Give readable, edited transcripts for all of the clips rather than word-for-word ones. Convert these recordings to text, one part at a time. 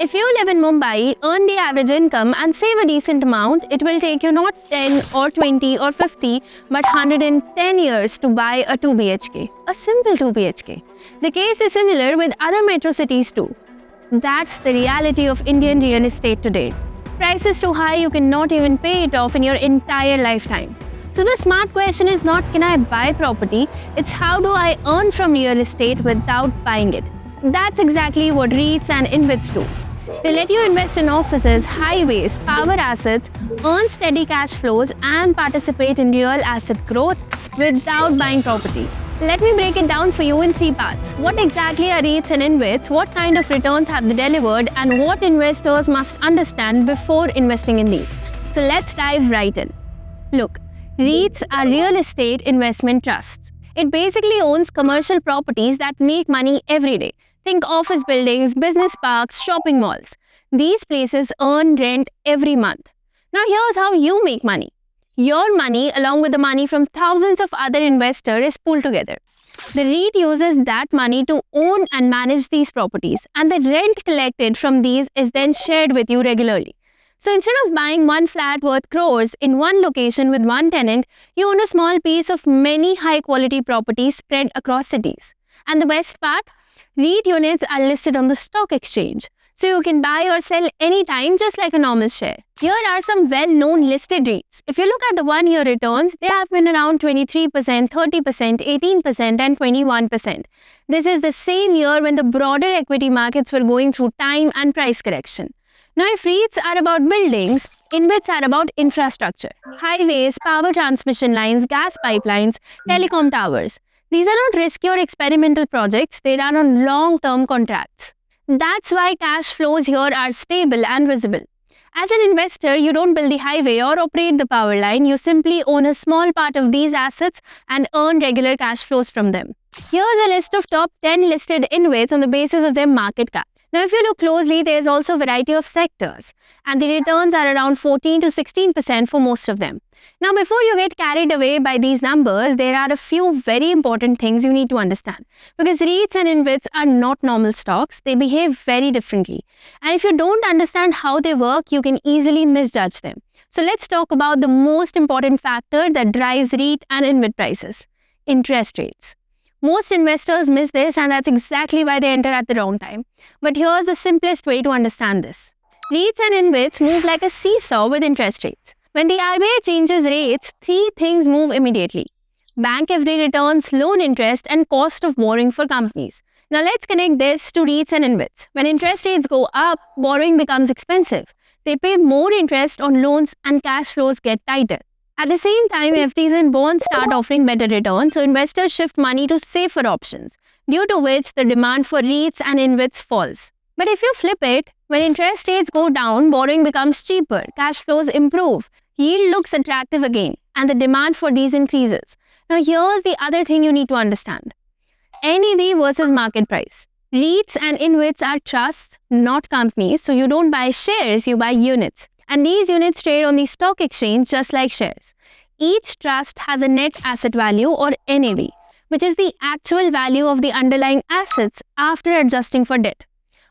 If you live in Mumbai, earn the average income and save a decent amount, it will take you not 10 or 20 or 50 but 110 years to buy a 2 BHK, a simple 2 BHK. The case is similar with other metro cities too. That's the reality of Indian real estate today. Prices too high, you cannot even pay it off in your entire lifetime. So the smart question is not can I buy property, it's how do I earn from real estate without buying it. That's exactly what REITs and InvITs do. They let you invest in offices, highways, power assets, earn steady cash flows and participate in real asset growth without buying property. Let me break it down for you in 3 parts. What exactly are REITs and InvITs, what kind of returns have they delivered, and what investors must understand before investing in these. So let's dive right in. Look, REITs are real estate investment trusts. It basically owns commercial properties that make money every day. Think office buildings, business parks, shopping malls. These places earn rent every month. Now here's how you make money. Your money, along with the money from thousands of other investors, is pooled together. The REIT uses that money to own and manage these properties, and the rent collected from these is then shared with you regularly. So instead of buying one flat worth crores in one location with one tenant, you own a small piece of many high-quality properties spread across cities. And the best part? REIT units are listed on the stock exchange, so you can buy or sell anytime just like a normal share. Here are some well-known listed REITs. If you look at the one-year returns, they have been around 23%, 30%, 18% and 21%. This is the same year when the broader equity markets were going through time and price correction. Now if REITs are about buildings, InvITs are about infrastructure. Highways, power transmission lines, gas pipelines, telecom towers. These are not risky or experimental projects, they run on long-term contracts. That's why cash flows here are stable and visible. As an investor, you don't build the highway or operate the power line, you simply own a small part of these assets and earn regular cash flows from them. Here's a list of top 10 listed InvITs on the basis of their market cap. Now, if you look closely, there's also a variety of sectors, and the returns are around 14 to 16% for most of them. Now, before you get carried away by these numbers, there are a few very important things you need to understand. Because REITs and InvITs are not normal stocks, they behave very differently. And if you don't understand how they work, you can easily misjudge them. So let's talk about the most important factor that drives REIT and InvIT prices: interest rates. Most investors miss this, and that's exactly why they enter at the wrong time. But here's the simplest way to understand this. REITs and InvITs move like a seesaw with interest rates. When the RBI changes rates, 3 things move immediately: bank FD returns, loan interest, and cost of borrowing for companies. Now let's connect this to REITs and InvITs. When interest rates go up, borrowing becomes expensive. They pay more interest on loans and cash flows get tighter. At the same time, FDs and bonds start offering better returns, so investors shift money to safer options, due to which the demand for REITs and InvITs falls. But if you flip it, when interest rates go down, borrowing becomes cheaper, cash flows improve, yield looks attractive again, and the demand for these increases. Now here's the other thing you need to understand. NAV versus market price. REITs and InvITs are trusts, not companies, so you don't buy shares, you buy units. And these units trade on the stock exchange just like shares. Each trust has a net asset value, or NAV, which is the actual value of the underlying assets after adjusting for debt.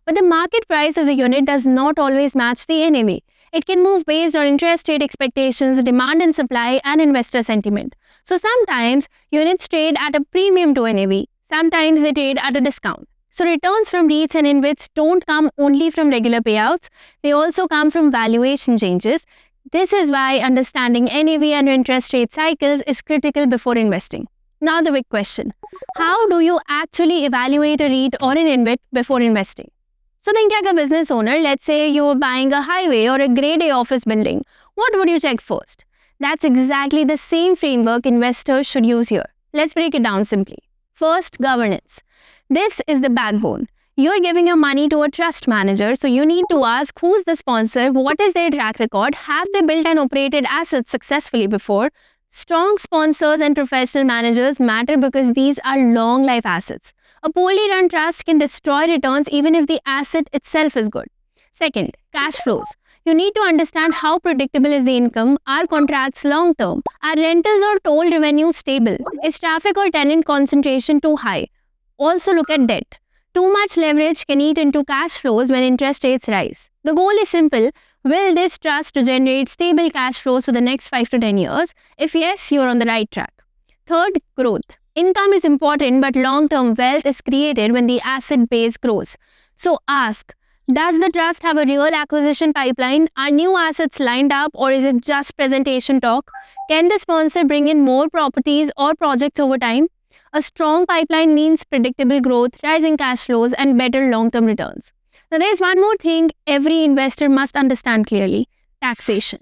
But the market price of the unit does not always match the NAV. It can move based on interest rate expectations, demand and supply, and investor sentiment. So sometimes units trade at a premium to NAV, sometimes they trade at a discount. So returns from REITs and InvITs don't come only from regular payouts, they also come from valuation changes. This is why understanding NAV and interest rate cycles is critical before investing. Now the big question: how do you actually evaluate a REIT or an InvIT before investing? So think like a business owner. Let's say you're buying a highway or a grade A office building. What would you check first? That's exactly the same framework investors should use here. Let's break it down simply. First, governance. This is the backbone. You're giving your money to a trust manager, so you need to ask who's the sponsor, what is their track record, have they built and operated assets successfully before. Strong sponsors and professional managers matter because these are long life assets. A poorly run trust can destroy returns even if the asset itself is good. Second, cash flows. You need to understand how predictable is the income, are contracts long term, are rentals or toll revenue stable, is traffic or tenant concentration too high. Also look at debt. Too much leverage can eat into cash flows when interest rates rise. The goal is simple. Will this trust to generate stable cash flows for the next 5 to 10 years? If yes, you're on the right track. Third, growth. Income is important, but long-term wealth is created when the asset base grows. So ask, does the trust have a real acquisition pipeline? Are new assets lined up, or is it just presentation talk? Can the sponsor bring in more properties or projects over time? A strong pipeline means predictable growth, rising cash flows, and better long-term returns. Now, there's one more thing every investor must understand clearly: taxation.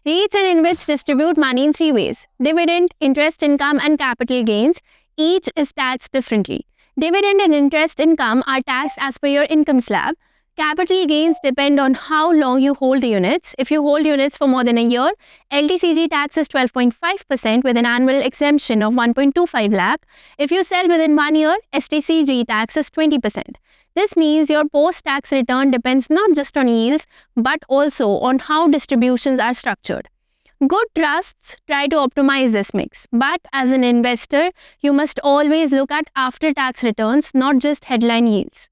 REITs and InvITs distribute money in 3 ways: dividend, interest income, and capital gains. Each is taxed differently. Dividend and interest income are taxed as per your income slab. Capital gains depend on how long you hold the units. If you hold units for more than a year, LTCG tax is 12.5% with an annual exemption of 1.25 lakh. If you sell within 1 year, STCG tax is 20%. This means your post-tax return depends not just on yields, but also on how distributions are structured. Good trusts try to optimize this mix, but as an investor, you must always look at after-tax returns, not just headline yields.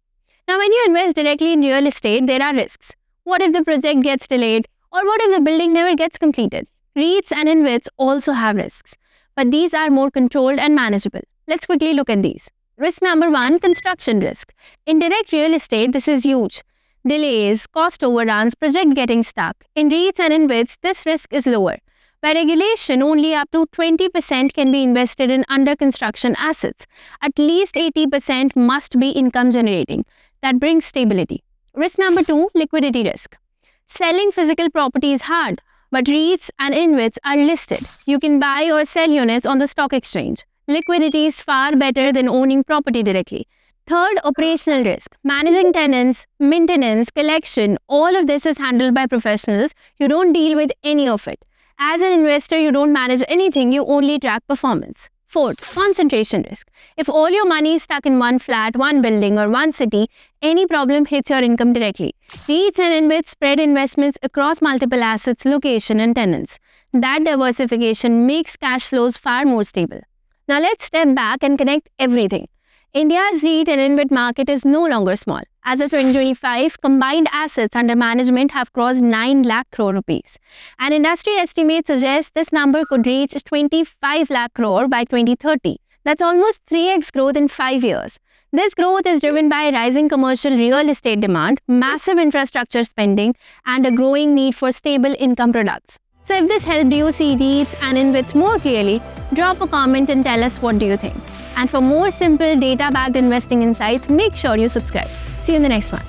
Now, when you invest directly in real estate, there are risks. What if the project gets delayed? Or what if the building never gets completed? REITs and InvITs also have risks, but these are more controlled and manageable. Let's quickly look at these. Risk number 1, construction risk. In direct real estate, this is huge. Delays, cost overruns, project getting stuck. In REITs and InvITs, this risk is lower. By regulation, only up to 20% can be invested in under construction assets. At least 80% must be income generating. That brings stability. Risk number 2, liquidity risk. Selling physical property is hard, but REITs and InvITs are listed. You can buy or sell units on the stock exchange. Liquidity is far better than owning property directly. Third, operational risk. Managing tenants, maintenance, collection, all of this is handled by professionals. You don't deal with any of it. As an investor, you don't manage anything, you only track performance. Fourth, concentration risk. If all your money is stuck in one flat, one building, or one city, any problem hits your income directly. REITs and InvITs spread investments across multiple assets, location, and tenants. That diversification makes cash flows far more stable. Now let's step back and connect everything. India's REIT and InvIT market is no longer small. As of 2025, combined assets under management have crossed 9 lakh crore rupees. And industry estimates suggest this number could reach 25 lakh crore by 2030. That's almost 3x growth in 5 years. This growth is driven by rising commercial real estate demand, massive infrastructure spending, and a growing need for stable income products. So if this helped you see REITs and InvITs more clearly, drop a comment and tell us what do you think. And for more simple data-backed investing insights, make sure you subscribe. See you in the next one.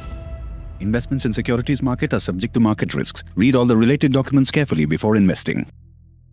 Investments in securities market are subject to market risks. Read all the related documents carefully before investing.